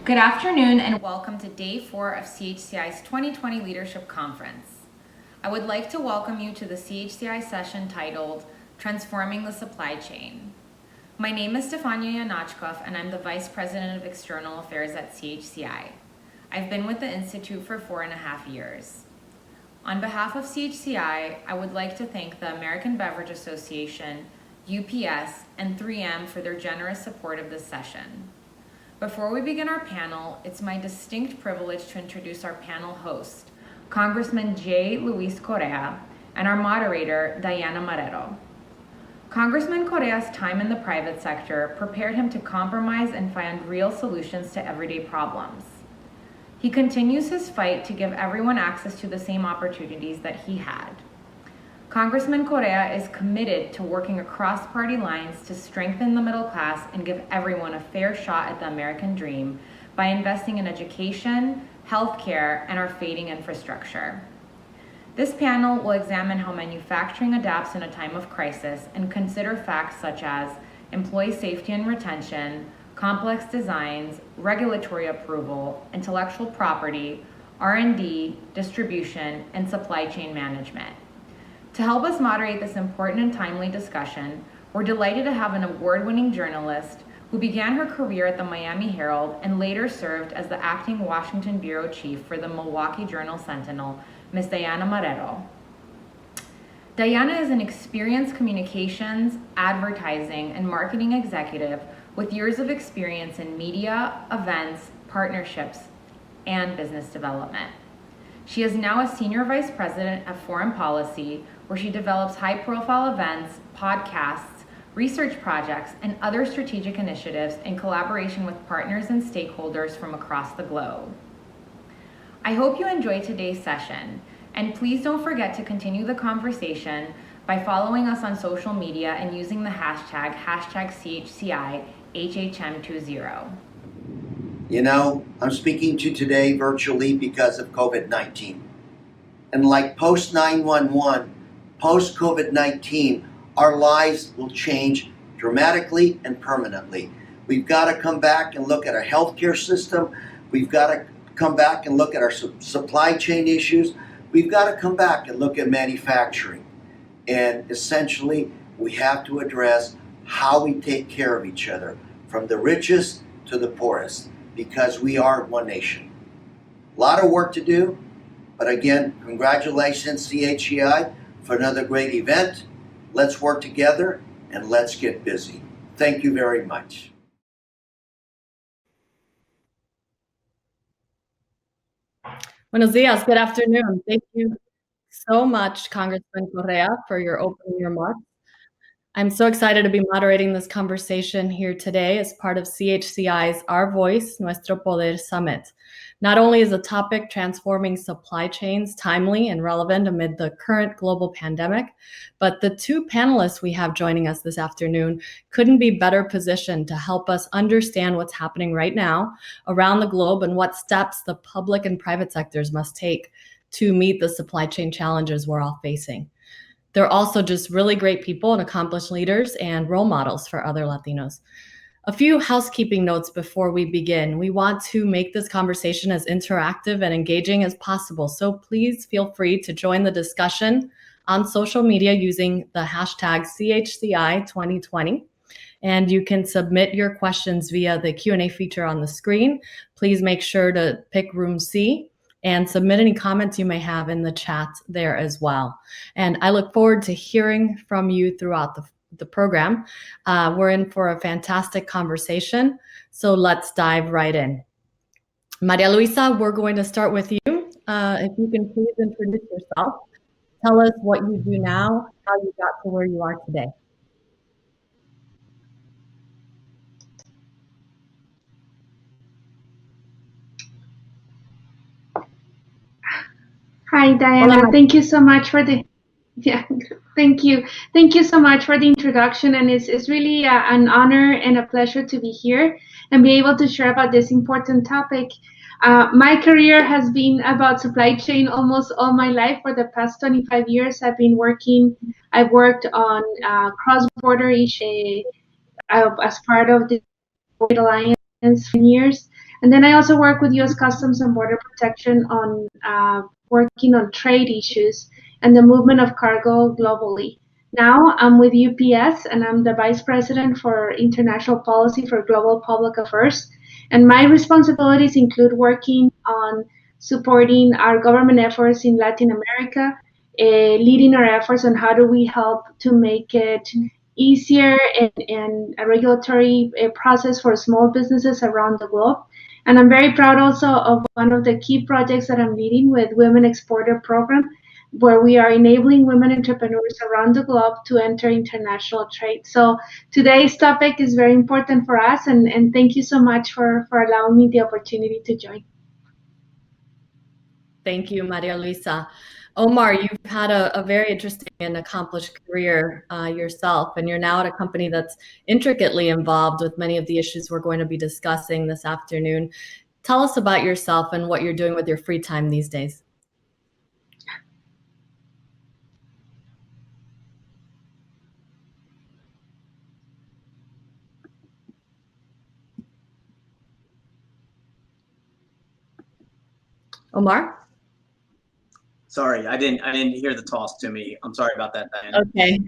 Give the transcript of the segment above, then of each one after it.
Good afternoon and welcome to Day 4 of CHCI's 2020 Leadership Conference. I would like to welcome you to the CHCI session titled Transforming the Supply Chain. My name is Stefania Yanachkov and I'm the Vice President of External Affairs at CHCI. I've been with the Institute for 4.5 years. On behalf of CHCI, I would like to thank the American Beverage Association, UPS, and 3M for their generous support of this session. Before we begin our panel, it's my distinct privilege to introduce our panel host, Congressman J. Luis Correa, and our moderator, Diana Marrero. Congressman Correa's time in the private sector prepared him to compromise and find real solutions to everyday problems. He continues his fight to give everyone access to the same opportunities that he had. Congressman Correa is committed to working across party lines to strengthen the middle class and give everyone a fair shot at the American dream by investing in education, healthcare, and our fading infrastructure. This panel will examine how manufacturing adapts in a time of crisis and consider facts such as employee safety and retention, complex designs, regulatory approval, intellectual property, R&D, distribution, and supply chain management. To help us moderate this important and timely discussion, we're delighted to have an award-winning journalist who began her career at the Miami Herald and later served as the acting Washington bureau chief for the Milwaukee Journal-Sentinel, Ms. Diana Marrero. Diana is an experienced communications, advertising, and marketing executive with years of experience in media, events, partnerships, and business development. She is now a senior vice president of foreign policy, where she develops high-profile events, podcasts, research projects, and other strategic initiatives in collaboration with partners and stakeholders from across the globe. I hope you enjoy today's session, and please don't forget to continue the conversation by following us on social media and using the hashtag CHCIHHM20. You know, I'm speaking to you today virtually because of COVID-19. And like post-911, post-COVID-19, our lives will change dramatically and permanently. We've got to come back and look at our healthcare system. We've got to come back and look at our supply chain issues. We've got to come back and look at manufacturing. And essentially, we have to address how we take care of each other, from the richest to the poorest, because we are one nation. A lot of work to do, but again, congratulations CHCI for another great event. Let's work together and let's get busy. Thank you very much. Buenos dias, good afternoon. Thank you so much, Congressman Correa, for your opening remarks. I'm so excited to be moderating this conversation here today as part of CHCI's Our Voice, Nuestro Poder Summit. Not only is the topic transforming supply chains timely and relevant amid the current global pandemic, but the two panelists we have joining us this afternoon couldn't be better positioned to help us understand what's happening right now around the globe and what steps the public and private sectors must take to meet the supply chain challenges we're all facing. They're also just really great people and accomplished leaders and role models for other Latinos. A few housekeeping notes before we begin. We want to make this conversation as interactive and engaging as possible, so please feel free to join the discussion on social media using the hashtag CHCI2020. And you can submit your questions via the Q&A feature on the screen. Please make sure to pick room C and submit any comments you may have in the chat there as well. And I look forward to hearing from you throughout the program. We're in for a fantastic conversation, so let's dive right in. Maria Luisa, we're going to start with you. If you can please introduce yourself, tell us what you do now, how you got to where you are today. Hi, Diana. Thank you so much for the thank you so much for the introduction, and it's really an honor and a pleasure to be here and be able to share about this important topic. My career has been about supply chain almost all my life. For the past 25 years, I've worked on cross-border issues as part of the Alliance for years. And then I also work with U.S. Customs and Border Protection on working on trade issues and the movement of cargo globally. Now I'm with UPS and I'm the Vice President for International Policy for Global Public Affairs. And my responsibilities include working on supporting our government efforts in Latin America, leading our efforts on how do we help to make it easier and a regulatory process for small businesses around the globe. And I'm very proud also of one of the key projects that I'm leading with Women Exporter Program, where we are enabling women entrepreneurs around the globe to enter international trade. So today's topic is very important for us, and thank you so much for allowing me the opportunity to join. Thank you, Maria Luisa. Omar, you've had a very interesting and accomplished career yourself, and you're now at a company that's intricately involved with many of the issues we're going to be discussing this afternoon. Tell us about yourself and what you're doing with your free time these days. Omar? Sorry, I didn't hear the toss to me. I'm sorry about that, Diana. Okay.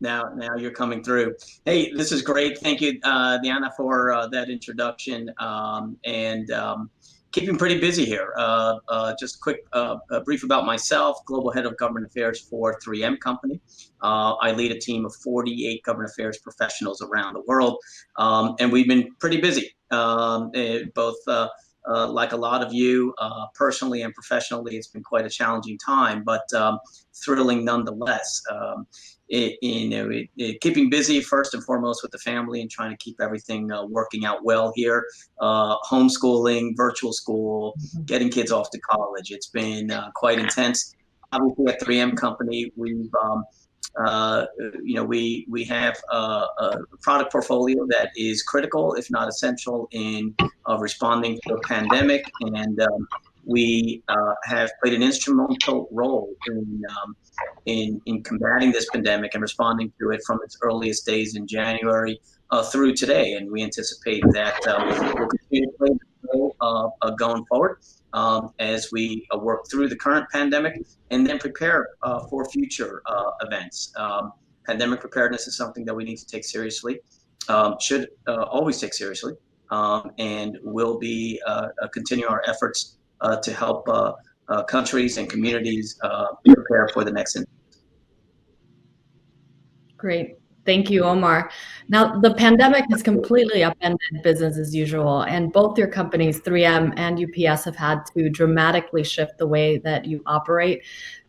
Now you're coming through. Hey, this is great. Thank you, Diana, for that introduction. Keeping pretty busy here. Just quick brief about myself, Global Head of Government Affairs for 3M Company. I lead a team of 48 government affairs professionals around the world, and we've been pretty busy, both like a lot of you, personally and professionally. It's been quite a challenging time, but thrilling nonetheless. Keeping busy first and foremost with the family and trying to keep everything working out well here. Homeschooling, virtual school, getting kids off to college. It's been quite intense. Obviously, at 3M Company, we have a product portfolio that is critical, if not essential, in responding to a pandemic, and we have played an instrumental role in combating this pandemic and responding to it from its earliest days in January through today. And we anticipate that we'll continue to play the role going forward as we work through the current pandemic and then prepare for future events. Pandemic preparedness is something that we need to take seriously, should always take seriously, and we'll be continue our efforts to help countries and communities prepare for the next. Great. Thank you, Omar. Now, the pandemic has completely upended business as usual, and both your companies, 3M and UPS, have had to dramatically shift the way that you operate.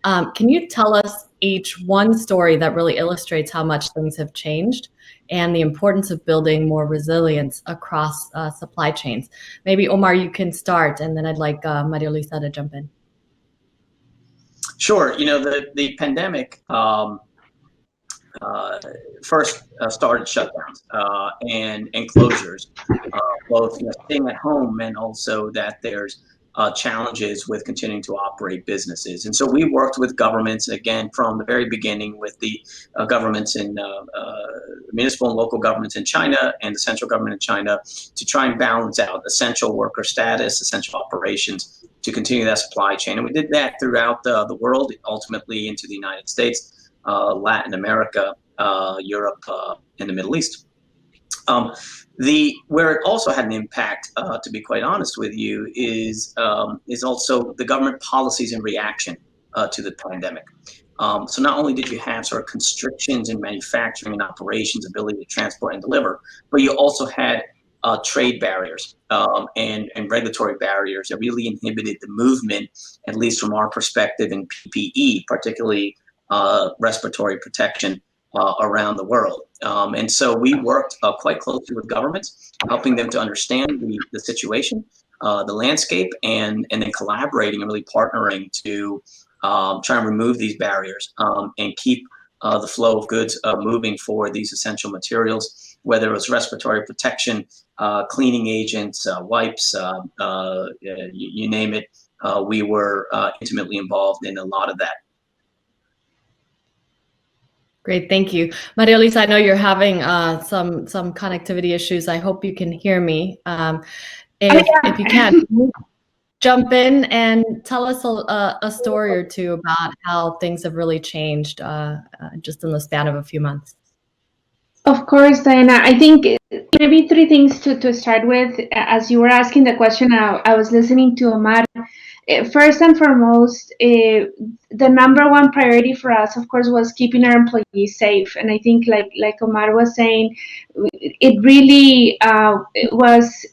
Can you tell us each one story that really illustrates how much things have changed and the importance of building more resilience across supply chains? Maybe, Omar, you can start, and then I'd like Maria Luisa to jump in. Sure. The pandemic first started shutdowns and closures, both staying at home and also that there's challenges with continuing to operate businesses. And so we worked with governments, again, from the very beginning with the governments in municipal and local governments in China and the central government in China to try and balance out essential worker status, essential operations to continue that supply chain. And we did that throughout the world, ultimately into the United States, Latin America, Europe, and the Middle East. Where it also had an impact, to be quite honest with you, is also the government policies in reaction to the pandemic. So not only did you have sort of constrictions in manufacturing and operations, ability to transport and deliver, but you also had trade barriers and regulatory barriers that really inhibited the movement, at least from our perspective in PPE, particularly respiratory protection around the world. And so we worked quite closely with governments, helping them to understand the situation, the landscape, and then collaborating and really partnering to try and remove these barriers and keep the flow of goods moving for these essential materials, whether it was respiratory protection, cleaning agents, wipes, you name it. We were intimately involved in a lot of that. Great, thank you. Maria Luisa, I know you're having some connectivity issues. I hope you can hear me. If you can you jump in and tell us a story or two about how things have really changed just in the span of a few months. Of course, Diana. I think maybe three things to start with. As you were asking the question, I was listening to Omar. First and foremost, the number one priority for us, of course, was keeping our employees safe. And I think, like Omar was saying, it really was.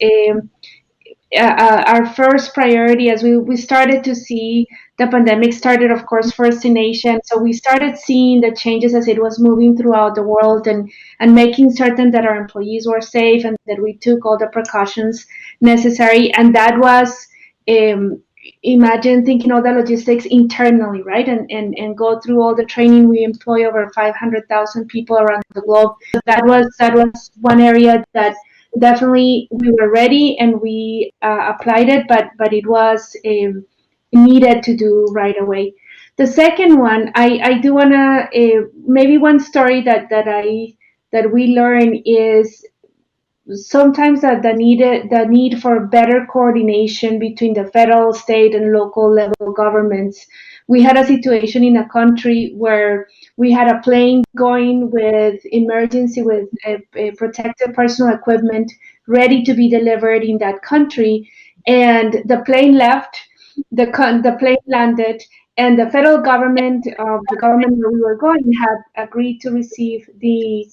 Our first priority as we started to see the pandemic started, of course, first in Asia. So we started seeing the changes as it was moving throughout the world and making certain that our employees were safe and that we took all the precautions necessary. And that was, imagine thinking all the logistics internally, right? And go through all the training. We employ over 500,000 people around the globe. That was one area that definitely we were ready and we applied it, but it was needed to do right away. The second one, I do wanna maybe one story that we learn is sometimes the need for better coordination between the federal, state, and local level governments. We had a situation in a country where we had a plane going with emergency with protective personal equipment ready to be delivered in that country, and the plane left. The plane landed, and the federal government of the government where we were going had agreed to receive the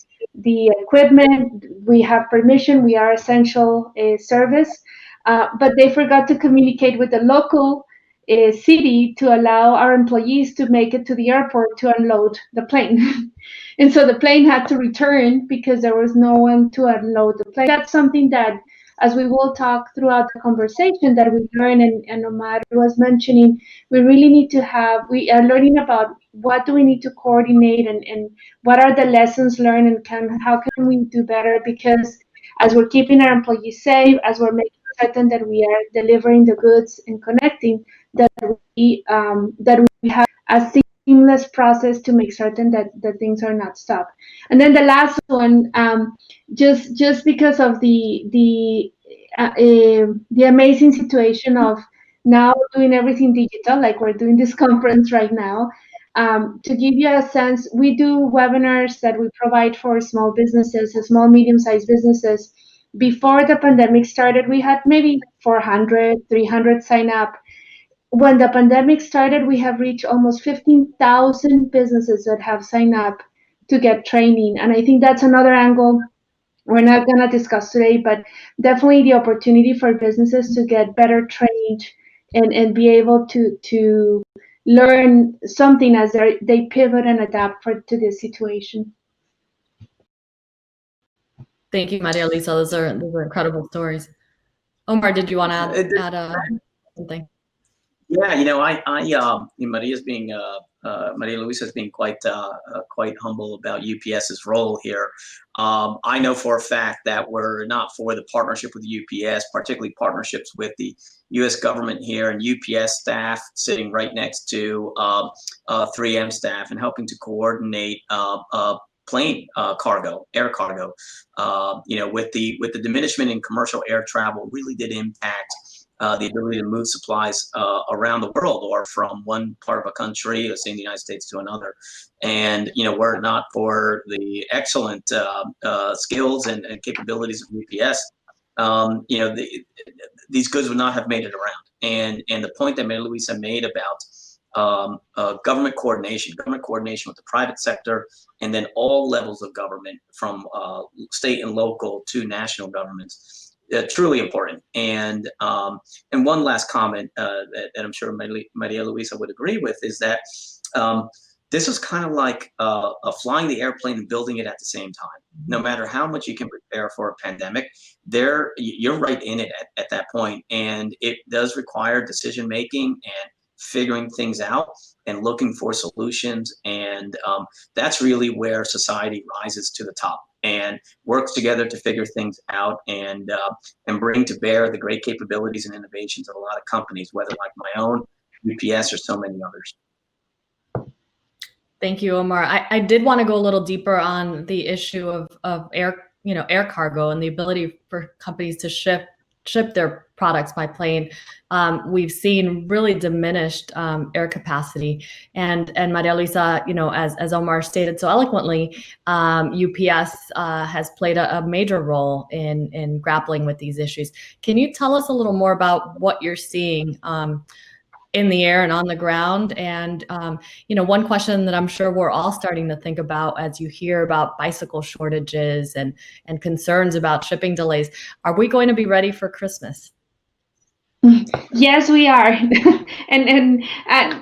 equipment. We have permission. We are essential service, but they forgot to communicate with the local city to allow our employees to make it to the airport to unload the plane. And so the plane had to return because there was no one to unload the plane. That's something that, as we will talk throughout the conversation, that we learn, and Omar was mentioning, we really need to have, we are learning about what do we need to coordinate and what are the lessons learned and how can we do better, because as we're keeping our employees safe, as we're making certain that we are delivering the goods and connecting, that we have a seamless process to make certain that things are not stopped. And then the last one, just because of the amazing situation of now doing everything digital, like we're doing this conference right now. To give you a sense, we do webinars that we provide for small businesses, small, medium-sized businesses. Before the pandemic started, we had maybe 400, 300 sign up. When the pandemic started, we have reached almost 15,000 businesses that have signed up to get training. And I think that's another angle we're not going to discuss today, but definitely the opportunity for businesses to get better trained and be able to learn something as they pivot and adapt to this situation. Thank you, Maria Luisa. Those are incredible stories. Omar, did you want to add something? Yeah, Maria's being Maria Luisa is being quite humble about UPS's role here. I know for a fact that we're not for the partnership with UPS, particularly partnerships with the U.S. government here and UPS staff sitting right next to 3M staff and helping to coordinate plane cargo, air cargo. With the diminishment in commercial air travel, really did impact the ability to move supplies around the world or from one part of a country, let's say in the United States, to another. And, were it not for the excellent skills and capabilities of UPS, these goods would not have made it around. And the point that Maria Luisa made about government coordination with the private sector, and then all levels of government from state and local to national governments, truly important. And one last comment that I'm sure Maria Luisa would agree with is that this is kind of like flying the airplane and building it at the same time. No matter how much you can prepare for a pandemic, you're right in it at that point, and it does require decision making and figuring things out and looking for solutions. And that's really where society rises to the top and works together to figure things out and bring to bear the great capabilities and innovations of a lot of companies, whether like my own, UPS, or so many others. Thank you, Omar. I did want to go a little deeper on the issue of air cargo and the ability for companies to ship their products by plane. We've seen really diminished air capacity, and Maria Luisa, as Omar stated so eloquently, UPS has played a major role in grappling with these issues. Can you tell us a little more about what you're seeing in the air and on the ground? And, one question that I'm sure we're all starting to think about as you hear about bicycle shortages and concerns about shipping delays, are we going to be ready for Christmas? Yes, we are. and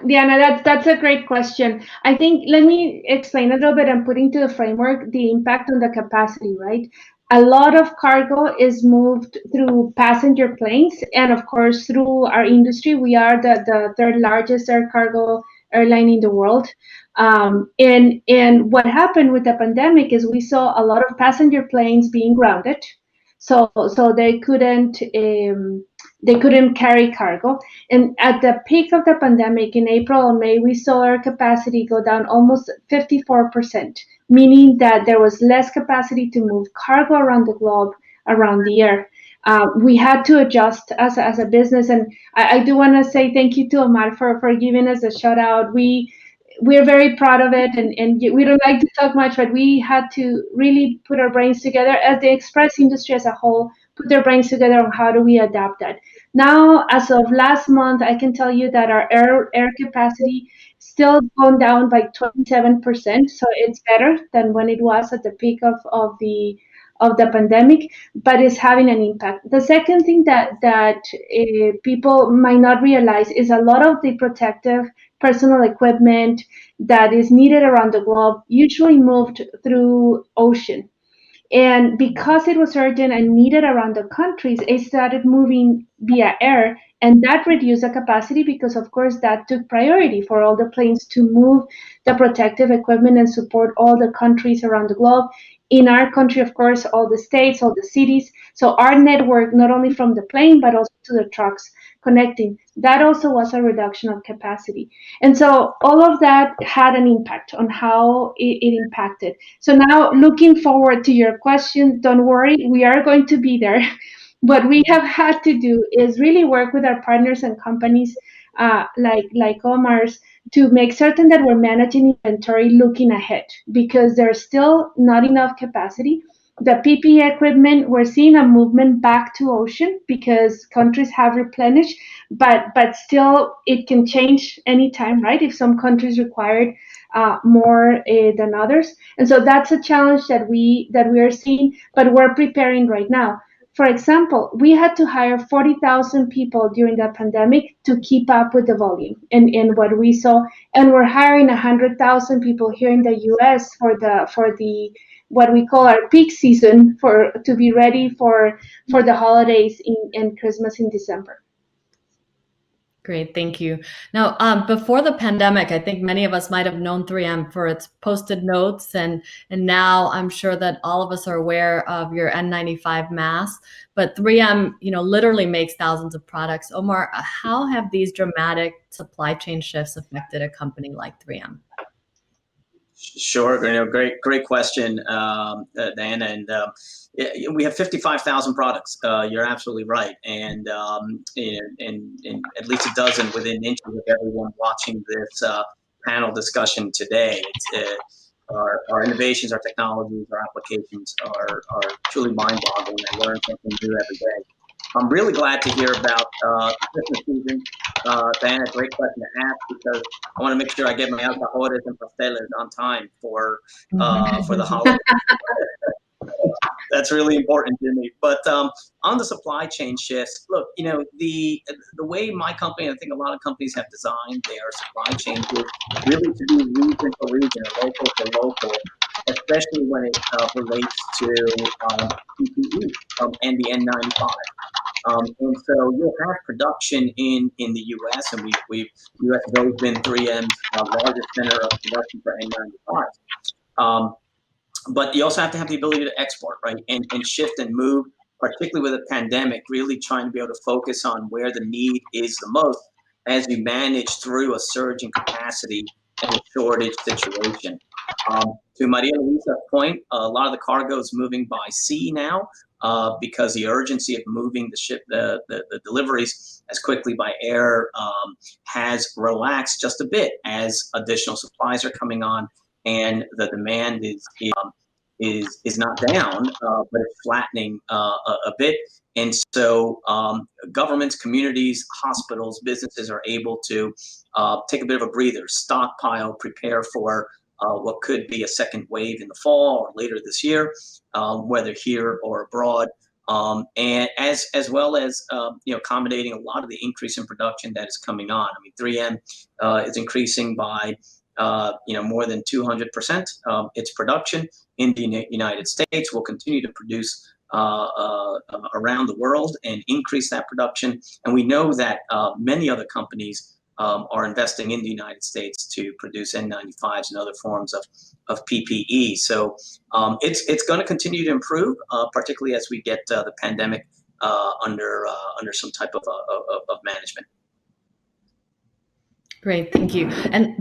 Diana, that's a great question. I think let me explain a little bit and put into the framework the impact on the capacity, right? A lot of cargo is moved through passenger planes, and of course, through our industry, we are the third largest air cargo airline in the world. And what happened with the pandemic is we saw a lot of passenger planes being grounded, so they couldn't carry cargo. And at the peak of the pandemic in April and May, we saw our capacity go down almost 54%, meaning that there was less capacity to move cargo around the globe, around the air. We had to adjust as a business. And I do want to say thank you to Omar for giving us a shout out. We're very proud of it, and we don't like to talk much, but we had to really put our brains together as the express industry as a whole, put their brains together on how do we adapt that. Now, as of last month, I can tell you that our air capacity still gone down by 27%, so it's better than when it was at the peak of the pandemic, but it's having an impact. The second thing that people might not realize is a lot of the protective personal equipment that is needed around the globe usually moved through ocean. And because it was urgent and needed around the countries, it started moving via air. And that reduced the capacity because, of course, that took priority for all the planes to move the protective equipment and support all the countries around the globe. In our country, of course, all the states, all the cities. So our network, not only from the plane, but also to the trucks connecting, that also was a reduction of capacity. And so all of that had an impact on how it impacted. So now looking forward to your question, don't worry, we are going to be there. What we have had to do is really work with our partners and companies like Omar's to make certain that we're managing inventory looking ahead because there's still not enough capacity. The PPE equipment, we're seeing a movement back to ocean because countries have replenished, but still it can change anytime, right? If some countries required more than others, and so that's a challenge that we are seeing, but we're preparing right now. For example, we had to hire 40,000 people during the pandemic to keep up with the volume and what we saw, and we're hiring 100,000 people here in the U.S. for the what we call our peak season to be ready for the holidays and Christmas in December. Great, thank you. Now, before the pandemic, I think many of us might have known 3M for its Post-it notes, and now I'm sure that all of us are aware of your N95 mask. But 3M, literally makes thousands of products. Omar, how have these dramatic supply chain shifts affected a company like 3M? Sure, great question, Diana. And we have 55,000 products. You're absolutely right, and at least a dozen within inches of everyone watching this panel discussion today. Our innovations, our technologies, our applications are truly mind-boggling. I learn something new every day. I'm really glad to hear about Christmas season. Diana, great question to ask because I want to make sure I get my alfajores and pasteles on time for the holidays. That's really important to me. But on the supply chain shifts, look, the way my company, I think a lot of companies have designed their supply chain is really to be region for region, local for local, especially when it relates to PPE and the N95. And so you'll have production in the U.S. and U.S. has always been 3M's largest center of production for N95s. But you also have to have the ability to export, right, and shift and move, particularly with a pandemic, really trying to be able to focus on where the need is the most as we manage through a surge in capacity and a shortage situation. To Maria Luisa's point, a lot of the cargo is moving by sea now because the urgency of moving the deliveries as quickly by air has relaxed just a bit as additional supplies are coming on, and the demand is not down, but it's flattening a bit. And so governments, communities, hospitals, businesses are able to take a bit of a breather, stockpile, prepare for what could be a second wave in the fall or later this year, whether here or abroad, and as well as accommodating a lot of the increase in production that is coming on. I mean, 3M is increasing by more than 200% its production in the United States. Will continue to produce around the world and increase that production. And we know that many other companies are investing in the United States to produce N95s and other forms of PPE. So it's going to continue to improve, particularly as we get the pandemic under some type of management. Great, thank you. And this is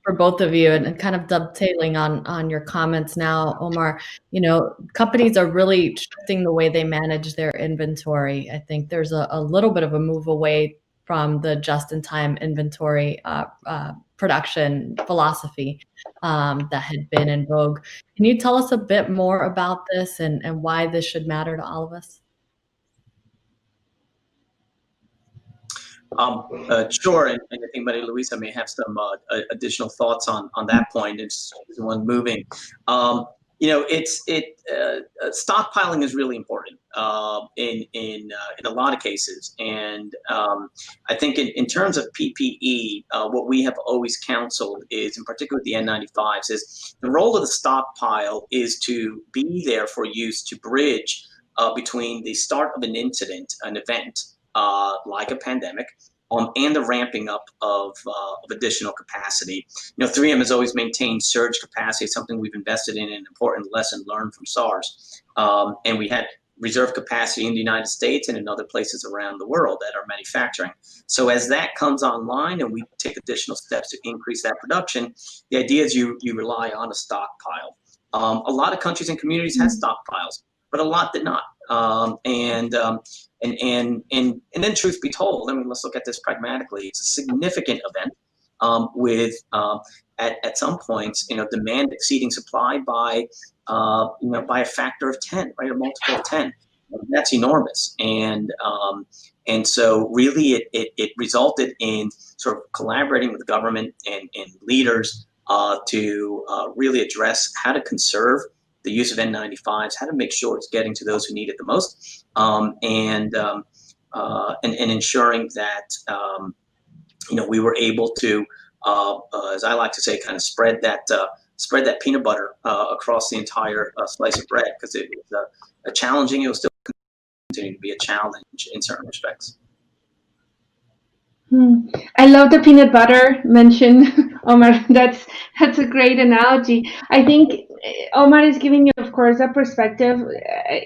for both of you, and kind of dovetailing on your comments now, Omar. Companies are really shifting the way they manage their inventory. I think there's a little bit of a move away from the just-in-time inventory production philosophy that had been in vogue. Can you tell us a bit more about this and why this should matter to all of us? Sure, and I think Maria Luisa may have some additional thoughts on that point. It's one moving. Stockpiling is really important in a lot of cases, and I think in terms of PPE, what we have always counseled is, in particular with the N95s, is the role of the stockpile is to be there for use to bridge between the start of an incident, an event like a pandemic, and the ramping up of additional capacity. 3M has always maintained surge capacity. It's something we've invested in, an important lesson learned from SARS. And we had reserve capacity in the United States and in other places around the world that are manufacturing. So as that comes online and we take additional steps to increase that production, the idea is you rely on a stockpile. A lot of countries and communities had stockpiles, but a lot did not. And then, truth be told, I mean, let's look at this pragmatically. It's a significant event with at some points, demand exceeding supply by a factor of 10, right, a multiple of 10. That's enormous, and so really it resulted in sort of collaborating with government and leaders to really address how to conserve the use of N95s, how to make sure it's getting to those who need it the most, and ensuring that we were able to, as I like to say, kind of spread that peanut butter across the entire slice of bread, because it was a challenging. It will still continue to be a challenge in certain respects. I love the peanut butter mention, Omar. That's a great analogy. I think Omar is giving you, of course, a perspective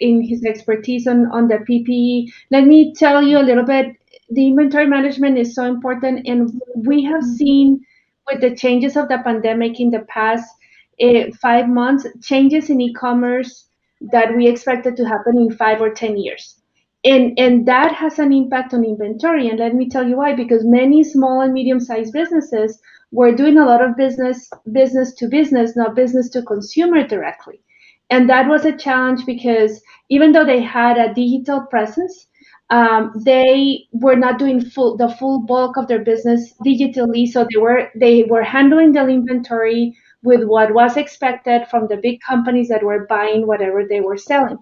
in his expertise on the PPE. Let me tell you a little bit. The inventory management is so important, and we have seen with the changes of the pandemic in the past 5 months, changes in e-commerce that we expected to happen in 5 or 10 years. And that has an impact on inventory. And let me tell you why, because many small and medium-sized businesses were doing a lot of business to business, not business to consumer directly. And that was a challenge because even though they had a digital presence, they were not doing the full bulk of their business digitally. So they were handling the inventory with what was expected from the big companies that were buying whatever they were selling.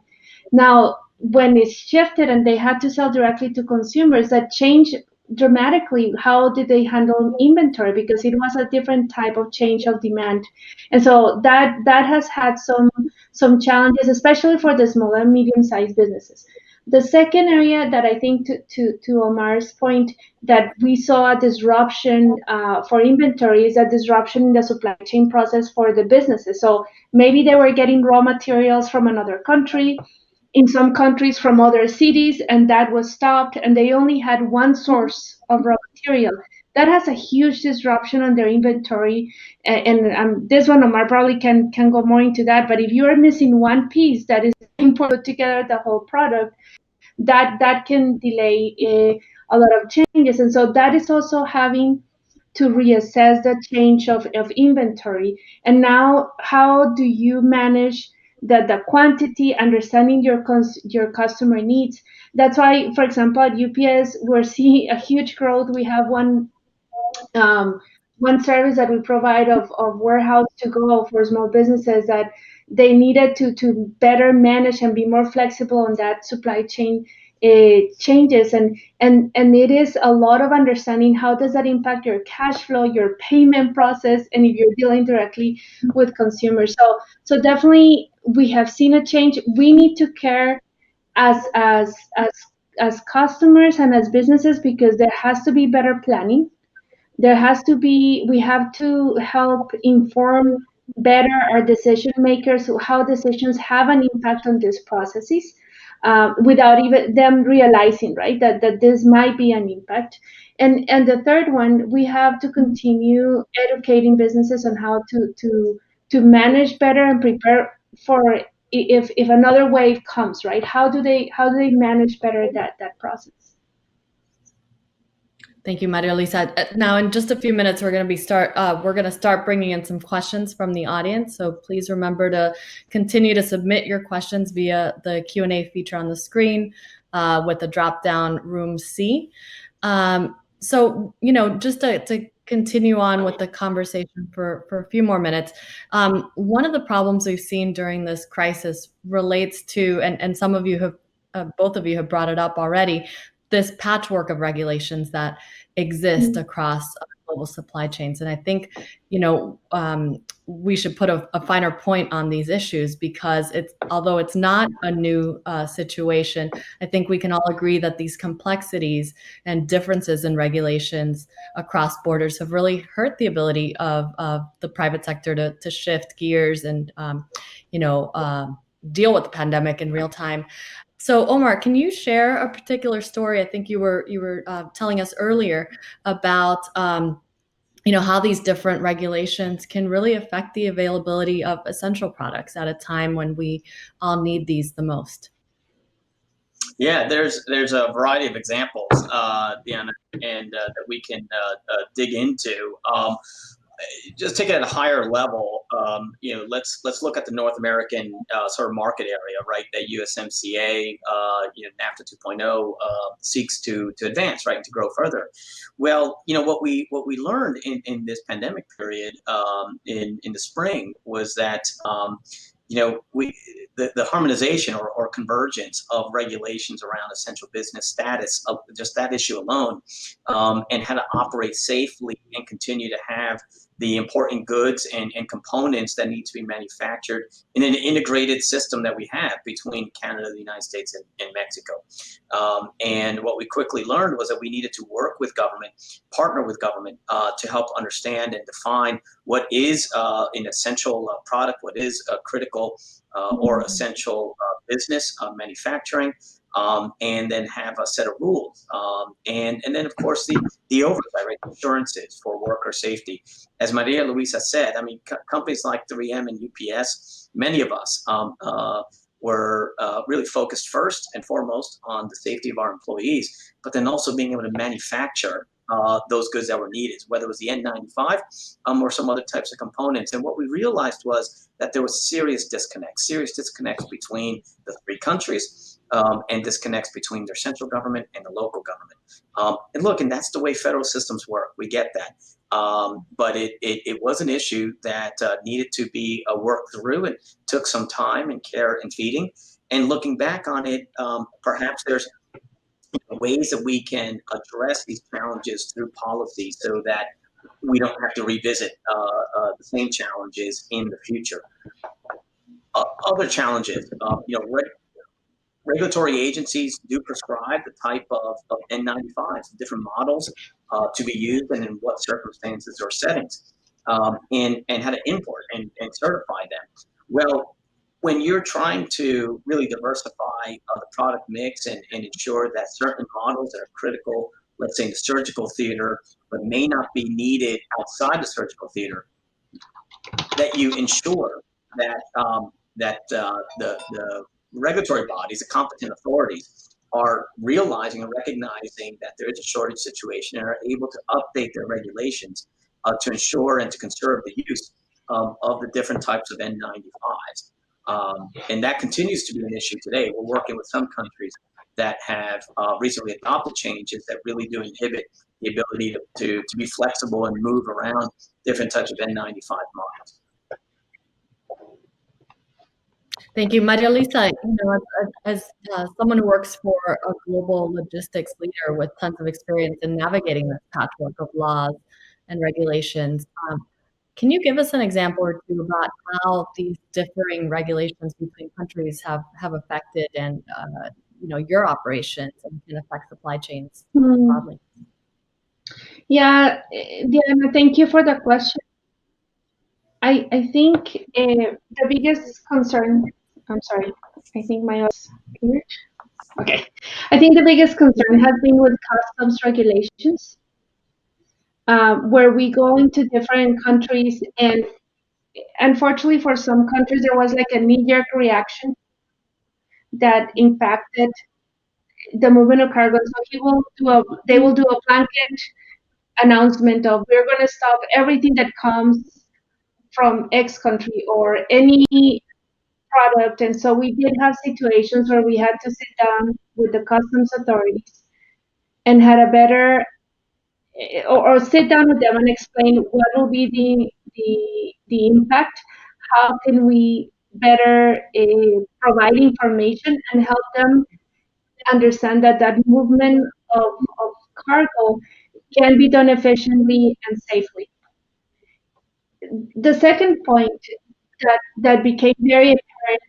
Now, when it shifted and they had to sell directly to consumers, that changed dramatically how did they handle inventory, because it was a different type of change of demand. And so that has had some challenges, especially for the small and medium-sized businesses. The second area that I think, to Omar's point, that we saw a disruption for inventory is a disruption in the supply chain process for the businesses. So maybe they were getting raw materials from another country, in some countries from other cities, and that was stopped, and they only had one source of raw material. that has a huge disruption on their inventory. And this one, Omar probably can go more into that. But if you are missing one piece that is important to put together the whole product, that can delay a lot of changes. And so that is also having to reassess the change of inventory. And now, how do you manage the quantity, understanding your customer needs? That's why, for example, at UPS, we're seeing a huge growth. We have um, one service that we provide of warehouse to go for small businesses that they needed to better manage and be more flexible on that supply chain changes. And it is a lot of understanding how does that impact your cash flow, your payment process, and if you're dealing directly with consumers. So definitely we have seen a change. We need to care as as as as customers and as businesses, because there has to be better planning. There has to be, we have to help inform better our decision makers how decisions have an impact on these processes, without even them realizing, right, that this might be an impact. And the third one, we have to continue educating businesses on how to manage better and prepare for if another wave comes, right? How do they manage better that process? Thank you, Maria Luisa. Now, in just a few minutes, we're going to start bringing in some questions from the audience. So please remember to continue to submit your questions via the Q&A feature on the screen with the drop-down room C. So, just to continue on with the conversation for a few more minutes, one of the problems we've seen during this crisis relates to, and some of you have, both of you have brought it up already, this patchwork of regulations that exist across global supply chains. And I think, we should put a finer point on these issues, because although it's not a new situation, I think we can all agree that these complexities and differences in regulations across borders have really hurt the ability of the private sector to shift gears and, deal with the pandemic in real time. So, Omar, can you share a particular story? I think you were telling us earlier about how these different regulations can really affect the availability of essential products at a time when we all need these the most. Yeah, there's a variety of examples, Diana, and that we can dig into. Just take it at a higher level. Let's look at the North American sort of market area, right? That USMCA, NAFTA 2.0 seeks to advance, right, and to grow further. Well, what we learned in this pandemic period in the spring was that the harmonization or convergence of regulations around essential business status, of just that issue alone, and how to operate safely and continue to have the important goods and components that need to be manufactured in an integrated system that we have between Canada, the United States, and Mexico. And what we quickly learned was that we needed to work with government, partner with government to help understand and define what is an essential product, what is a critical or essential business manufacturing, and then have a set of rules. And then, of course, the oversight, right? Insurances for worker safety. As Maria Luisa said, I mean, companies like 3M and UPS, many of us were really focused first and foremost on the safety of our employees, but then also being able to manufacture those goods that were needed, whether it was the N95 or some other types of components. And what we realized was that there was serious disconnects between the three countries, and disconnects between their central government and the local government. And that's the way federal systems work. We get that. But it was an issue that needed to be worked through, and took some time and care and feeding. And looking back on it, perhaps there's ways that we can address these challenges through policy so that we don't have to revisit the same challenges in the future. Other challenges, regulatory agencies do prescribe the type of N95s, different models to be used and in what circumstances or settings, and how to import and certify them. Well, when you're trying to really diversify the product mix and ensure that certain models that are critical let's say in the surgical theater, but may not be needed outside the surgical theater, that you ensure that the regulatory bodies, the competent authorities, are realizing and recognizing that there is a shortage situation and are able to update their regulations to ensure and to conserve the use of the different types of N95s. And that continues to be an issue today. We're working with some countries that have recently adopted changes that really do inhibit the ability to be flexible and move around different types of N95 models. Thank you, Maria Lisa. As someone who works for a global logistics leader with tons of experience in navigating this patchwork of laws and regulations, can you give us an example or two about how these differing regulations between countries have affected and your operations and can affect supply chains broadly? Yeah, Diana, thank you for the question. I think the biggest concern, I'm sorry, I think my okay. I think the biggest concern has been with customs regulations, where we go into different countries, and unfortunately for some countries, there was like a knee-jerk reaction that impacted the movement of cargo. So they will do a blanket announcement of, we're going to stop everything that comes from X country or any product. And so we did have situations where we had to sit down with the customs authorities and had a better, or sit down with them and explain what will be the impact, how can we better provide information and help them understand that movement of cargo can be done efficiently and safely. The second point that became very apparent,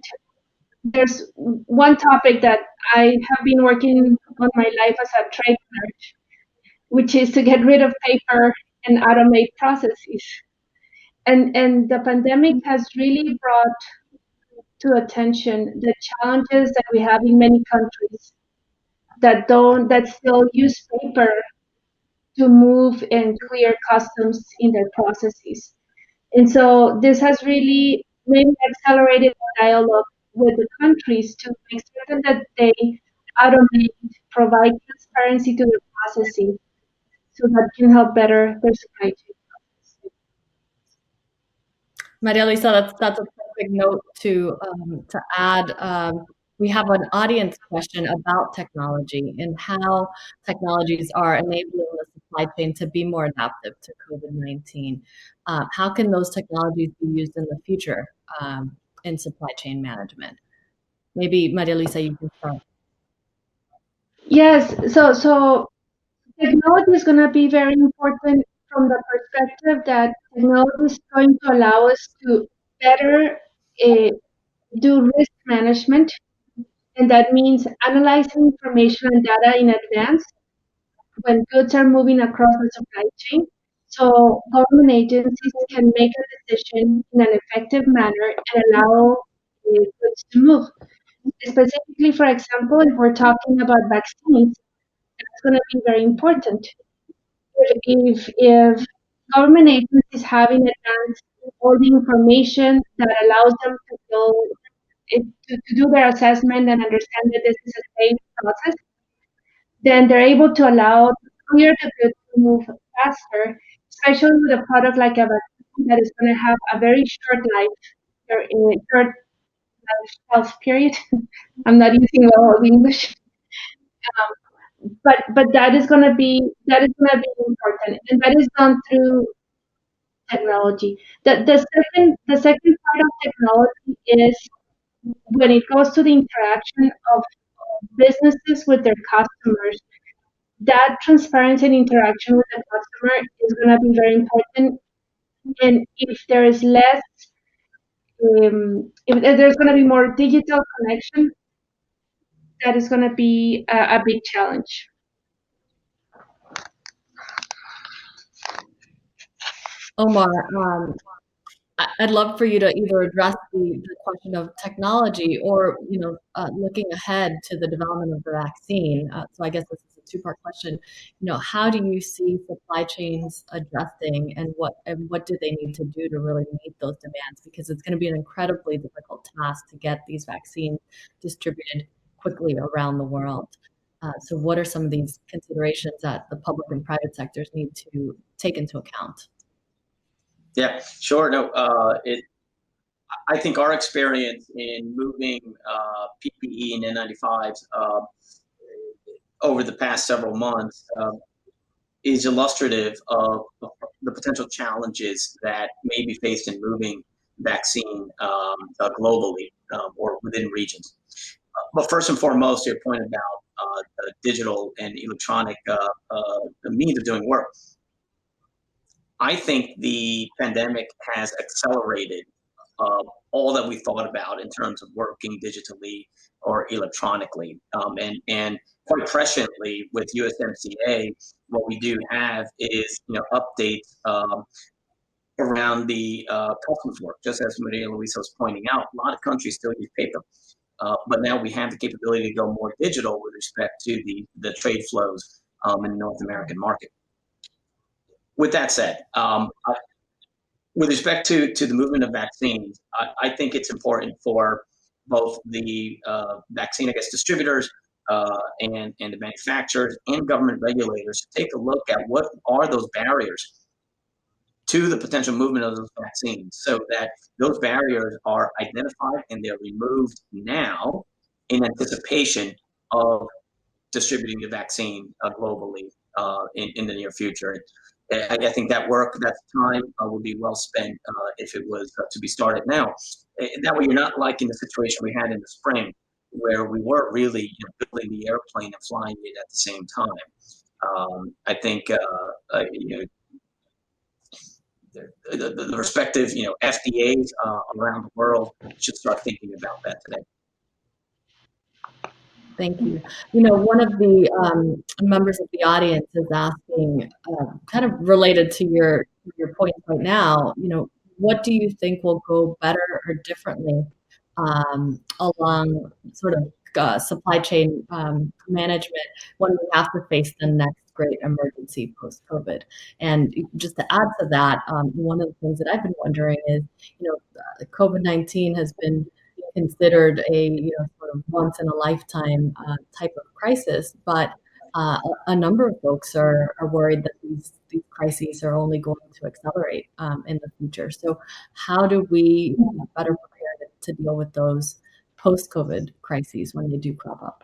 there's one topic that I have been working on my life as a trade nerd, which is to get rid of paper and automate processes. And the pandemic has really brought to attention the challenges that we have in many countries that still use paper to move and clear customs in their processes. And so this has really maybe accelerated the dialogue with the countries to make certain that they automate, provide transparency to their processes so that can help better their supply chain. Maria Lisa, that's a perfect note to add. We have an audience question about technology and how technologies are enabling the supply chain to be more adaptive to COVID-19. How can those technologies be used in the future in supply chain management? Maybe Maria Lisa, you can start. Yes, so technology is going to be very important from the perspective that technology is going to allow us to better do risk management, and that means analyzing information and data in advance when goods are moving across the supply chain, so government agencies can make a decision in an effective manner and allow goods to move. Specifically, for example, if we're talking about vaccines, that's going to be very important. If government agencies have in advance all the information that allows them to do their assessment and understand that this is a safe process, then they're able to allow clear the goods to move faster, especially with a product like a vaccine that is going to have a very short short life health period. I'm not using all of English. But that is going to be important, and that is done through technology. The second part of technology is when it goes to the interaction of businesses with their customers. That transparency and interaction with the customer is going to be very important. And if there is less, if there's going to be more digital connection, that is going to be a big challenge. Omar, I'd love for you to either address the question of technology or, looking ahead to the development of the vaccine. So I guess this is a two-part question. How do you see supply chains adjusting, and what do they need to do to really meet those demands? Because it's going to be an incredibly difficult task to get these vaccines distributed quickly around the world. So what are some of these considerations that the public and private sectors need to take into account? Yeah, sure. No, I think our experience in moving PPE and N95s over the past several months is illustrative of the potential challenges that may be faced in moving vaccine globally or within regions. But first and foremost, your point about digital and electronic the means of doing work. I think the pandemic has accelerated all that we thought about in terms of working digitally or electronically. And quite presciently with USMCA, what we do have is updates around the customs work. Just as Maria Luisa was pointing out, a lot of countries still use paper. But now we have the capability to go more digital with respect to the trade flows in the North American market. With that said, with respect to the movement of vaccines, I think it's important for both the vaccine, distributors and the manufacturers and government regulators to take a look at what are those barriers to the potential movement of those vaccines, so that those barriers are identified and they're removed now in anticipation of distributing the vaccine globally in the near future. I think that time would be well spent if it was to be started now. That way, you're not like in the situation we had in the spring, where we weren't really building the airplane and flying it at the same time. I think the respective FDAs around the world should start thinking about that today. Thank you. One of the members of the audience is asking, kind of related to your point right now, what do you think will go better or differently along sort of supply chain management when we have to face the next great emergency post-COVID? And just to add to that, one of the things that I've been wondering is, COVID-19 has been considered a sort of once in a lifetime type of crisis, but a number of folks are worried that these crises are only going to accelerate in the future. So how do we better prepare to deal with those post-COVID crises when they do crop up?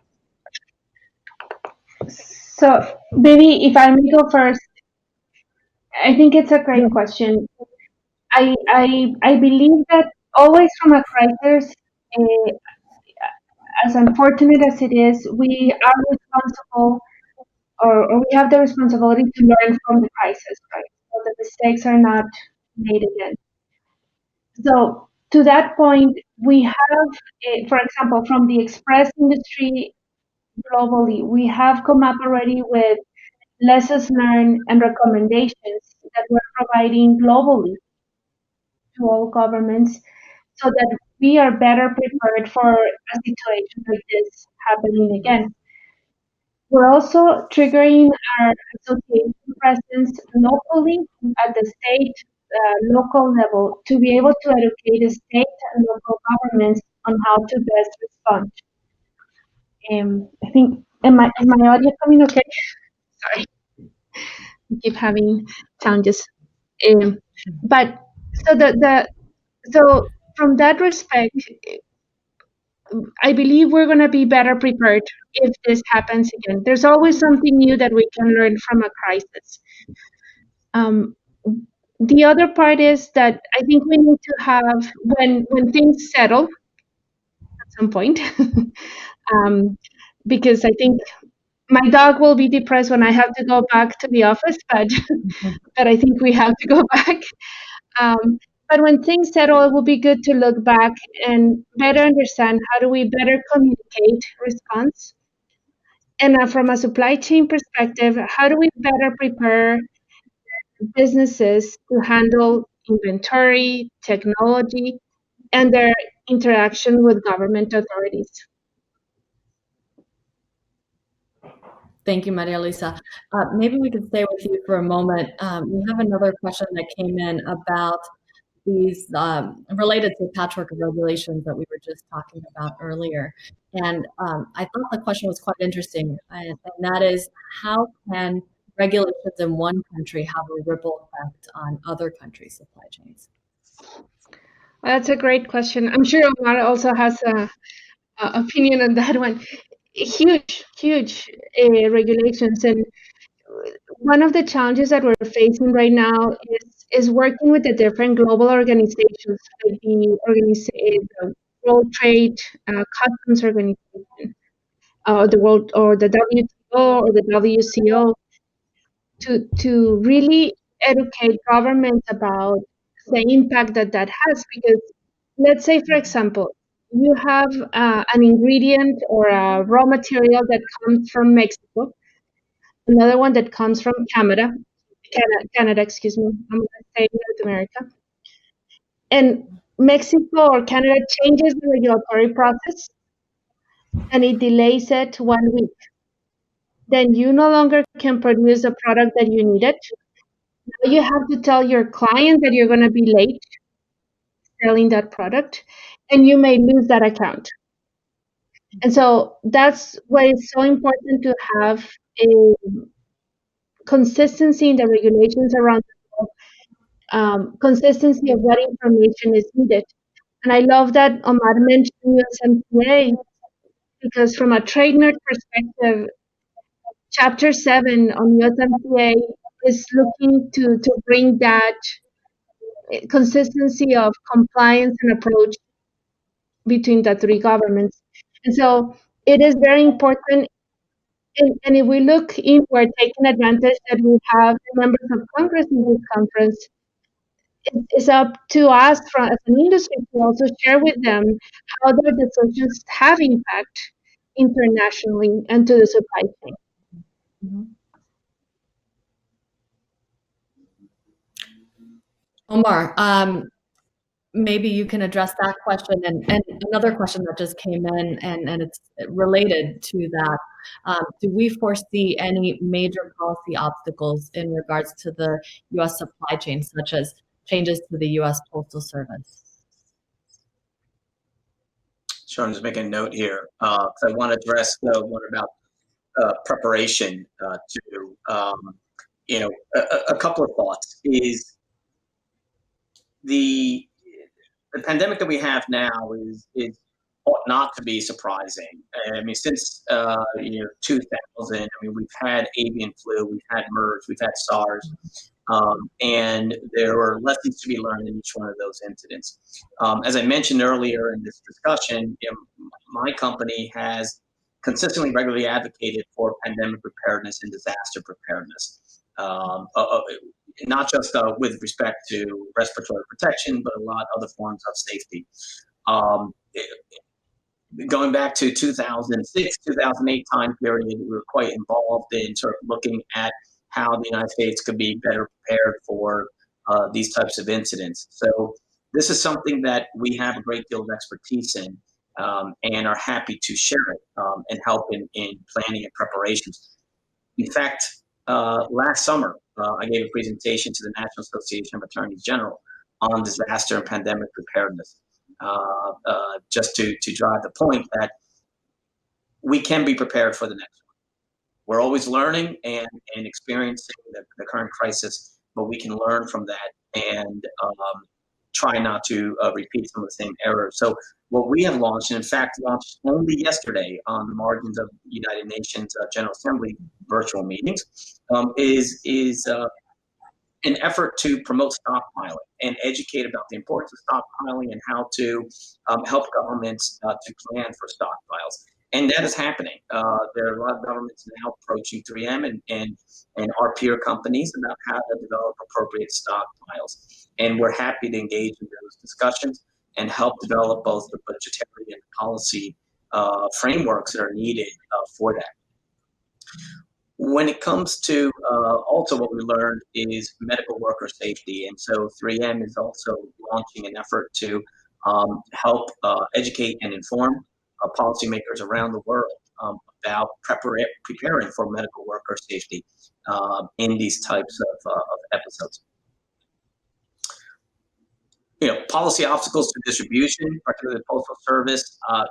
So maybe if I may go first, I think it's a great question. I believe that always from a crisis, as unfortunate as it is, we are responsible, or we have the responsibility to learn from the crisis, right? So the mistakes are not made again. So to that point, we have, for example, from the express industry globally, we have come up already with lessons learned and recommendations that we're providing globally to all governments, so that we are better prepared for a situation like this happening again. We're also triggering our association presence locally at the state, local level, to be able to educate the state and local governments on how to best respond. I think, is my audio coming okay? Sorry, I keep having challenges. But so from that respect, I believe we're going to be better prepared if this happens again. There's always something new that we can learn from a crisis. The other part is that I think we need to have, when things settle at some point, because I think my dog will be depressed when I have to go back to the office, but I think we have to go back. But when things settle, it will be good to look back and better understand how do we better communicate response. And from a supply chain perspective, how do we better prepare businesses to handle inventory, technology, and their interaction with government authorities? Thank you, Maria Luisa. Maybe we could stay with you for a moment. We have another question that came in about these related to the patchwork of regulations that we were just talking about earlier. And I thought the question was quite interesting, and that is, how can regulations in one country have a ripple effect on other countries' supply chains? That's a great question. I'm sure Omar also has a opinion on that one. Huge regulations, and one of the challenges that we're facing right now is working with the different global organizations, like the World Trade Customs Organization, or the WTO or the WCO, to really educate governments about the impact that has. Because let's say, for example, you have an ingredient or a raw material that comes from Mexico, another one that comes from Canada, excuse me, I'm going to say North America, and Mexico or Canada changes the regulatory process and it delays it 1 week. Then you no longer can produce the product that you needed. Now you have to tell your client that you're going to be late selling that product, and you may lose that account. And so that's why it's so important to have a consistency in the regulations around the world, consistency of what information is needed. And I love that Omar mentioned USMCA, because from a trademark perspective, Chapter 7 on USMCA is looking to bring that consistency of compliance and approach between the three governments. And so it is very important. And if we look inward, taking advantage that we have members of Congress in this conference, it's up to us as an industry to also share with them how their decisions have impact internationally and to the supply chain. Mm-hmm. Omar, maybe you can address that question and another question that just came in, and it's related to that. Do we foresee any major policy obstacles in regards to the U.S. supply chain, such as changes to the U.S. Postal Service? Sure, I'm just making a note here. So I want to address the one about preparation to, a couple of thoughts is the pandemic that we have now is ought not to be surprising. I mean, since 2000, I mean, we've had avian flu, we've had MERS, we've had SARS, and there were lessons to be learned in each one of those incidents. As I mentioned earlier in this discussion, my company has consistently, regularly advocated for pandemic preparedness and disaster preparedness. Not just with respect to respiratory protection, but a lot of other forms of safety. Going back to 2006, 2008 time period, we were quite involved in sort of looking at how the United States could be better prepared for these types of incidents. So this is something that we have a great deal of expertise in, and are happy to share it and help in planning and preparations. In fact, last summer, I gave a presentation to the National Association of Attorneys General on disaster and pandemic preparedness, just to drive the point that we can be prepared for the next one. We're always learning and experiencing the current crisis, but we can learn from that and try not to repeat some of the same errors. So what we have launched, and in fact launched only yesterday on the margins of the United Nations General Assembly virtual meetings, is an effort to promote stockpiling and educate about the importance of stockpiling and how to help governments to plan for stockpiles. And that is happening. There are a lot of governments now approaching 3M and our peer companies about how to develop appropriate stockpiles. And we're happy to engage in those discussions and help develop both the budgetary and policy frameworks that are needed for that. When it comes to also what we learned is medical worker safety. And so 3M is also launching an effort to help educate and inform policymakers around the world about preparing for medical worker safety in these types of episodes. Policy obstacles to distribution, particularly the Postal Service. I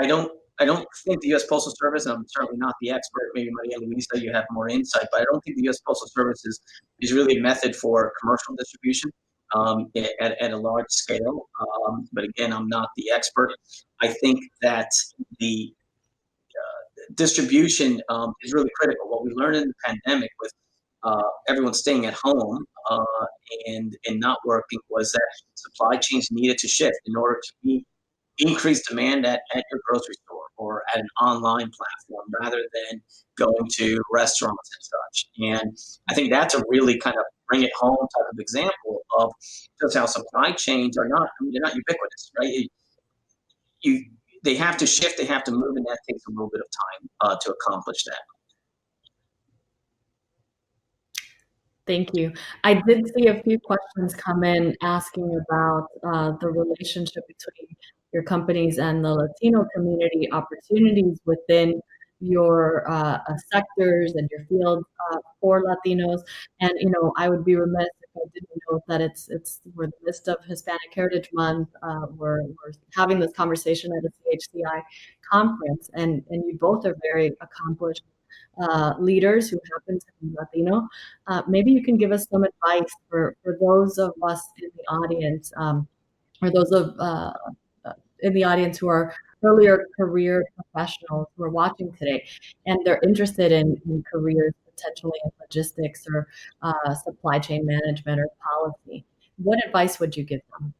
don't think the U.S. Postal Service, and I'm certainly not the expert, maybe Maria Luisa, you have more insight, but I don't think the U.S. Postal Service is really a method for commercial distribution at a large scale. But again, I'm not the expert. I think that the distribution is really critical. What we learned in the pandemic with everyone staying at home and not working was that supply chains needed to shift in order to meet increased demand at your grocery store or at an online platform rather than going to restaurants and such. And I think that's a really kind of bring it home type of example of just how supply chains are not, they're not ubiquitous, right? They have to shift, they have to move, and that takes a little bit of time to accomplish that. Thank you. I did see a few questions come in asking about the relationship between your companies and the Latino community, opportunities within your sectors and your fields for Latinos. And I would be remiss if I didn't note that we're in the midst of Hispanic Heritage Month. We're having this conversation at a CHCI conference, and you both are very accomplished leaders who happen to be Latino. Maybe you can give us some advice for those of us in the audience, or those in the audience who are earlier career professionals who are watching today, and they're interested in careers potentially in logistics or supply chain management or policy. What advice would you give them?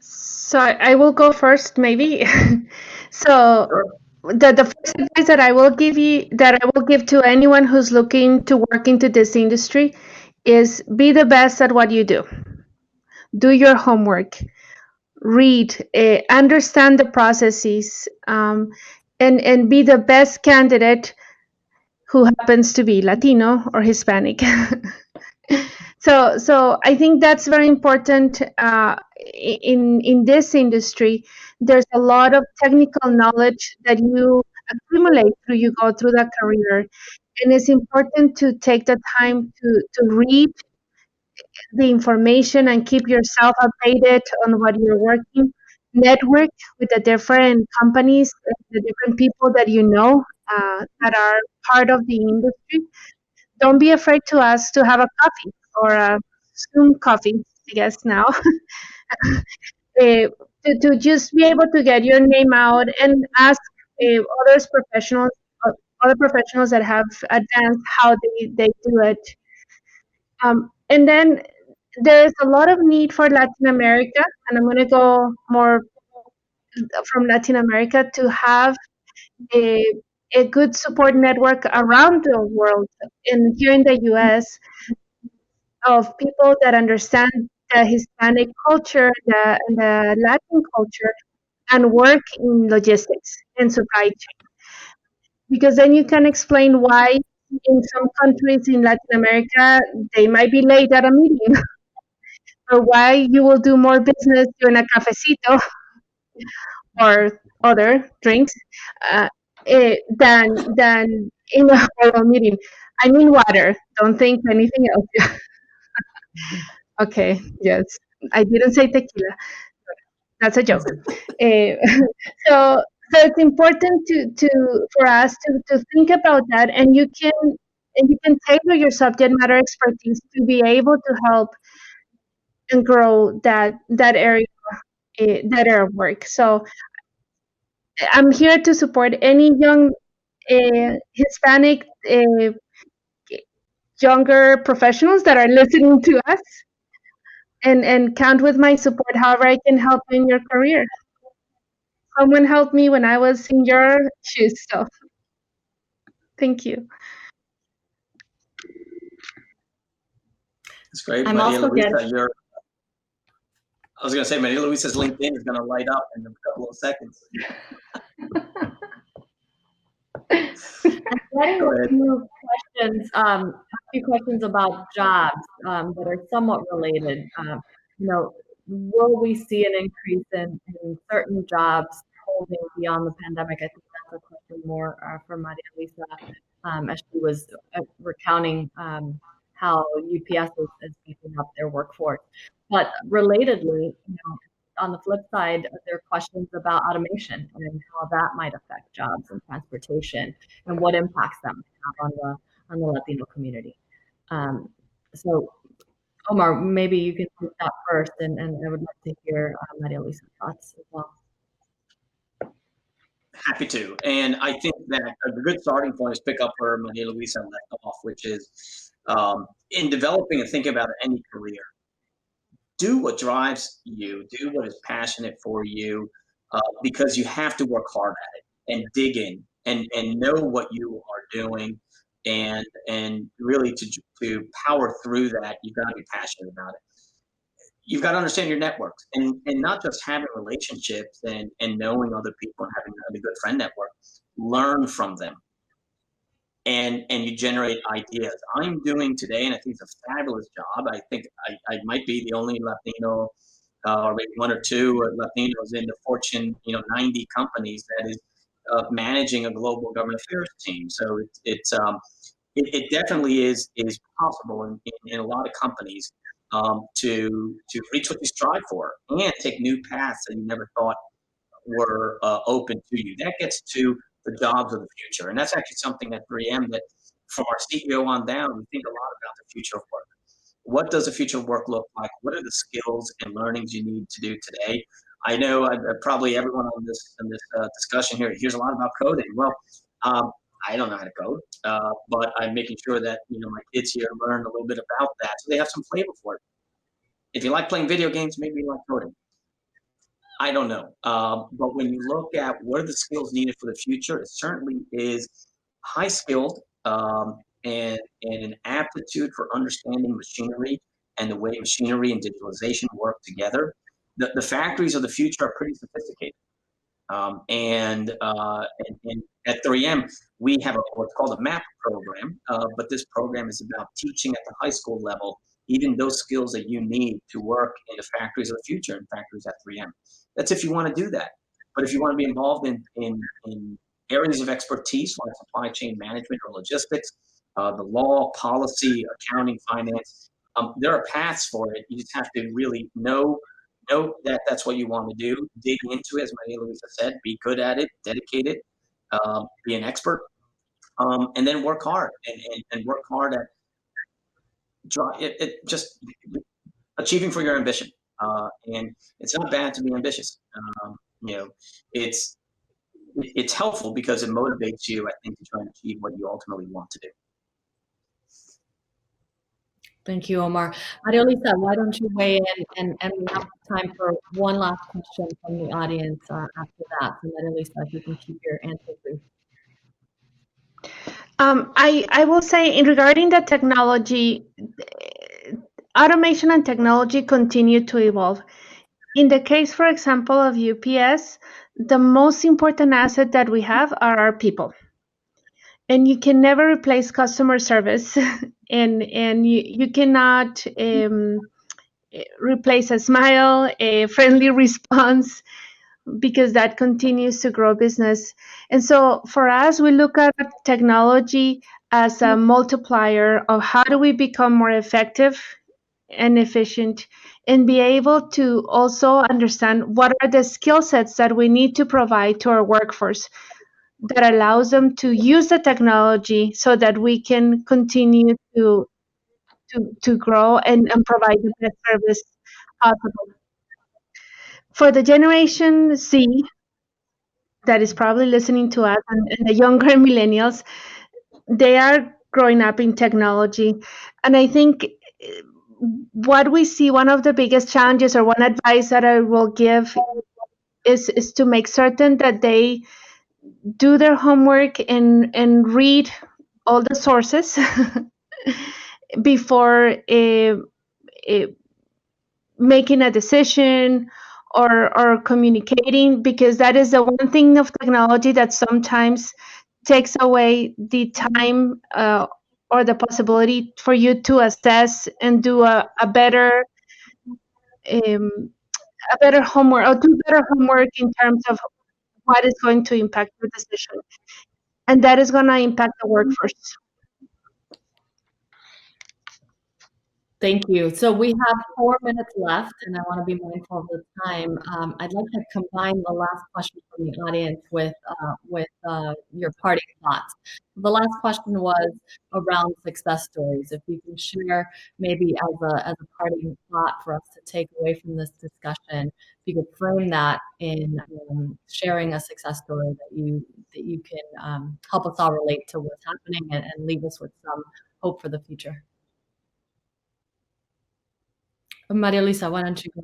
So I will go first, maybe. So the first advice that I will give to anyone who's looking to work into this industry is be the best at what you do. Do your homework, read, understand the processes, and be the best candidate who happens to be Latino or Hispanic. So I think that's very important in this industry. There's a lot of technical knowledge that you accumulate through you go through that career, and it's important to take the time to read the information and keep yourself updated on what you're working. Network with the different companies, the different people that you know that are part of the industry. Don't be afraid to ask to have a coffee or a Zoom coffee, I guess now, to just be able to get your name out and ask others professionals, other professionals that have advanced how they do it. And then there's a lot of need for Latin America, and I'm going to go more from Latin America to have a a good support network around the world and here in the US of people that understand the Hispanic culture, the Latin culture, and work in logistics and supply chain. Because then you can explain why in some countries in Latin America they might be late at a meeting, or why you will do more business during a cafecito or other drinks than in a formal meeting. I mean water. Don't think anything else. Okay. Yes, I didn't say tequila. That's a joke. Eh, so it's important to for us to think about that, and you can tailor your subject matter expertise to be able to help and grow that area of work. So I'm here to support any young Hispanic younger professionals that are listening to us, and count with my support however I can help in your career. Someone helped me when I was in your shoes, so thank you. That's great. I'm Maria also Luisa, getting. I was going to say, Maria Luisa's LinkedIn is going to light up in a couple of seconds. Getting Go a ahead. few questions about jobs that are somewhat related. will we see an increase in certain jobs holding beyond the pandemic? I think that's a question more for Maria Luisa, as she was recounting how UPS is beefing up their workforce. But relatedly, on the flip side, there are questions about automation and how that might affect jobs and transportation and what impacts that might have on the Latino community. So, Omar, maybe you can take that first, and I would love to hear Maria Luisa's thoughts as well. Happy to. And I think that a good starting point is pick up where Maria Luisa left off, which is in developing and thinking about any career, do what drives you, do what is passionate for you, because you have to work hard at it and dig in and know what you are doing. And really to power through that, you've got to be passionate about it. You've got to understand your networks and not just having relationships and knowing other people and having a good friend network. Learn from them and you generate ideas. I'm doing today, and I think it's a fabulous job. I think I might be the only Latino, or maybe one or two Latinos in the Fortune 90 companies that is managing a global government affairs team. So it definitely is possible in a lot of companies to reach what you strive for and take new paths that you never thought were open to you. That gets to the jobs of the future, and that's actually something at 3M that, from our CEO on down, we think a lot about the future of work. What does the future of work look like? What are the skills and learnings you need to do today? I know probably everyone on this discussion here hears a lot about coding. Well, I don't know how to code, but I'm making sure that my kids here learn a little bit about that, so they have some flavor for it. If you like playing video games, maybe you like coding. I don't know, but when you look at what are the skills needed for the future, it certainly is high skilled and an aptitude for understanding machinery and the way machinery and digitalization work together. The factories of the future are pretty sophisticated. And at 3M, we have what's called a MAP program, but this program is about teaching at the high school level, even those skills that you need to work in the factories of the future and factories at 3M. That's if you want to do that. But if you want to be involved in areas of expertise like supply chain management or logistics, the law, policy, accounting, finance, there are paths for it. You just have to really know that that's what you want to do, dig into it, as Maria Luisa said, be good at it, dedicate it, be an expert, and then work hard and work hard at just achieving for your ambition. And it's not bad to be ambitious. It's helpful because it motivates you, I think, to try and achieve what you ultimately want to do. Thank you, Omar. Maria Luisa, why don't you weigh in, and we have time for one last question from the audience after that. So Maria Luisa, if you can keep your answer brief. I will say, in regarding the technology, automation and technology continue to evolve. In the case, for example, of UPS, the most important asset that we have are our people. And you can never replace customer service, and you cannot replace a smile, a friendly response, because that continues to grow business. And so for us, we look at technology as a multiplier of how do we become more effective and efficient, and be able to also understand what are the skill sets that we need to provide to our workforce that allows them to use the technology so that we can continue to grow and provide the best service possible. For the Generation Z that is probably listening to us, and the younger millennials, they are growing up in technology. And I think what we see, one of the biggest challenges, or one advice that I will give, is to make certain that they do their homework and read all the sources before making a decision or communicating, because that is the one thing of technology that sometimes takes away the time or the possibility for you to assess and do a better a better homework or do better homework in terms of what is going to impact your decision. And that is going to impact the workforce. Thank you. So we have 4 minutes left, and I want to be mindful of the time. I'd like to combine the last question from the audience with your parting thoughts. The last question was around success stories. If you can share maybe as a parting thought for us to take away from this discussion, if you could frame that in sharing a success story that you can help us all relate to what's happening and leave us with some hope for the future. Maria Luisa, why don't you go?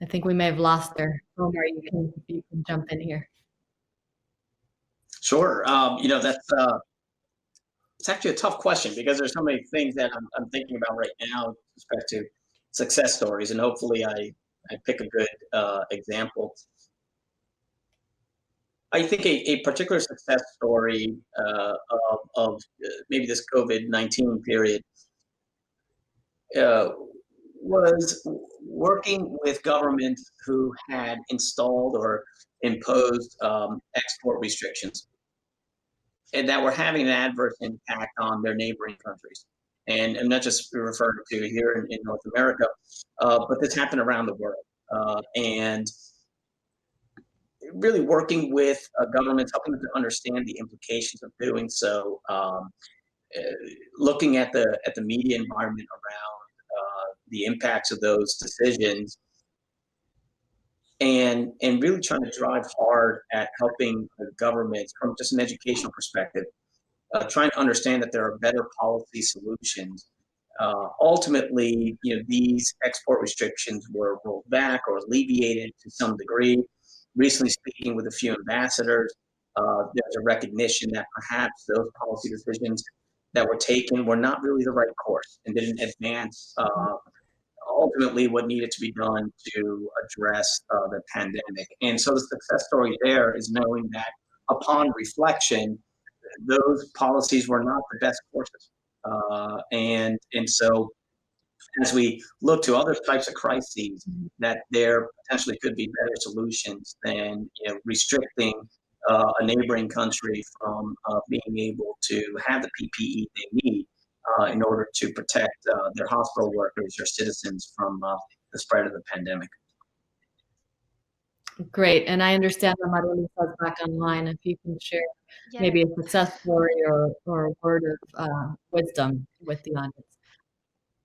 I think we may have lost her. Omar, you can jump in here. Sure. That's it's actually a tough question because there's so many things that I'm thinking about right now with respect to success stories, and hopefully I pick a good example. I think a particular success story of maybe this COVID-19 period was working with governments who had installed or imposed export restrictions and that were having an adverse impact on their neighboring countries. And I'm not just referring to here in North America, but this happened around the world. And really working with governments, helping them to understand the implications of doing so, looking at the media environment around the impacts of those decisions, and really trying to drive hard at helping the governments from just an educational perspective, trying to understand that there are better policy solutions. Ultimately, these export restrictions were rolled back or alleviated to some degree. Recently speaking with a few ambassadors, there's a recognition that perhaps those policy decisions that were taken were not really the right course and didn't advance ultimately what needed to be done to address the pandemic. And so the success story there is knowing that upon reflection, those policies were not the best courses. And so as we look to other types of crises, that there potentially could be better solutions than restricting a neighboring country from being able to have the PPE they need in order to protect their hospital workers or citizens from the spread of the pandemic. Great. And I understand that Maria Luisa is back online. If you can share maybe a success story or a word of wisdom with the audience.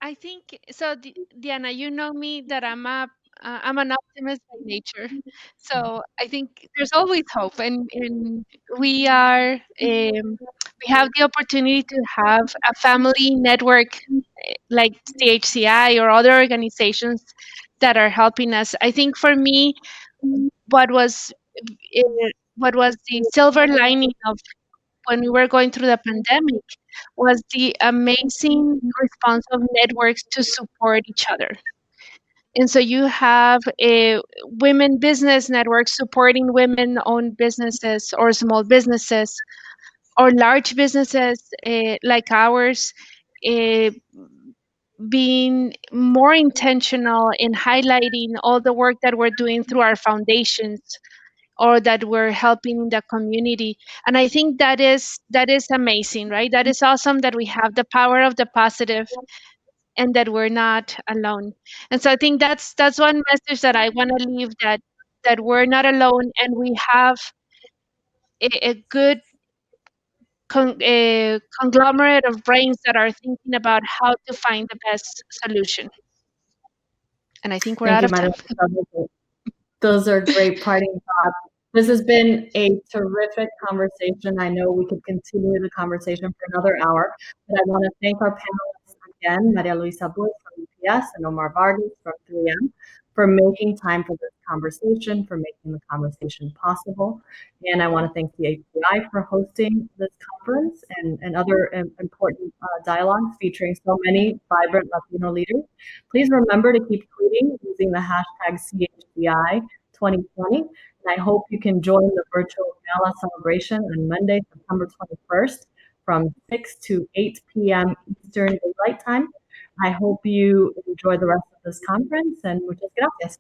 I think so, Diana. You know me that I'm an optimist by nature, so I think there's always hope, and we are we have the opportunity to have a family network like CHCI or other organizations that are helping us. I think for me, what was what was the silver lining of when we were going through the pandemic was the amazing response of networks to support each other. And so you have a women business network supporting women-owned businesses or small businesses or large businesses like ours, uh, being more intentional in highlighting all the work that we're doing through our foundations or that we're helping the community. And I think that is amazing, right? That is awesome that we have the power of the positive and that we're not alone. And so I think that's one message that I want to leave, that we're not alone, and we have a good conglomerate of brains that are thinking about how to find the best solution. And I think we're out of time. Those are great parting thoughts. This has been a terrific conversation. I know we could continue the conversation for another hour, but I want to thank our panelists again, Maria Luisa Bush from UPS and Omar Vargas from 3M, for making time for this conversation, for making the conversation possible. And I want to thank the HCI for hosting this conference and other important dialogues featuring so many vibrant Latino leaders. Please remember to keep tweeting using the hashtag CHCI 2020. And I hope you can join the virtual gala celebration on Monday, September 21st from 6 to 8 p.m. Eastern Daylight Time. I hope you enjoy the rest of this conference, and muchas gracias.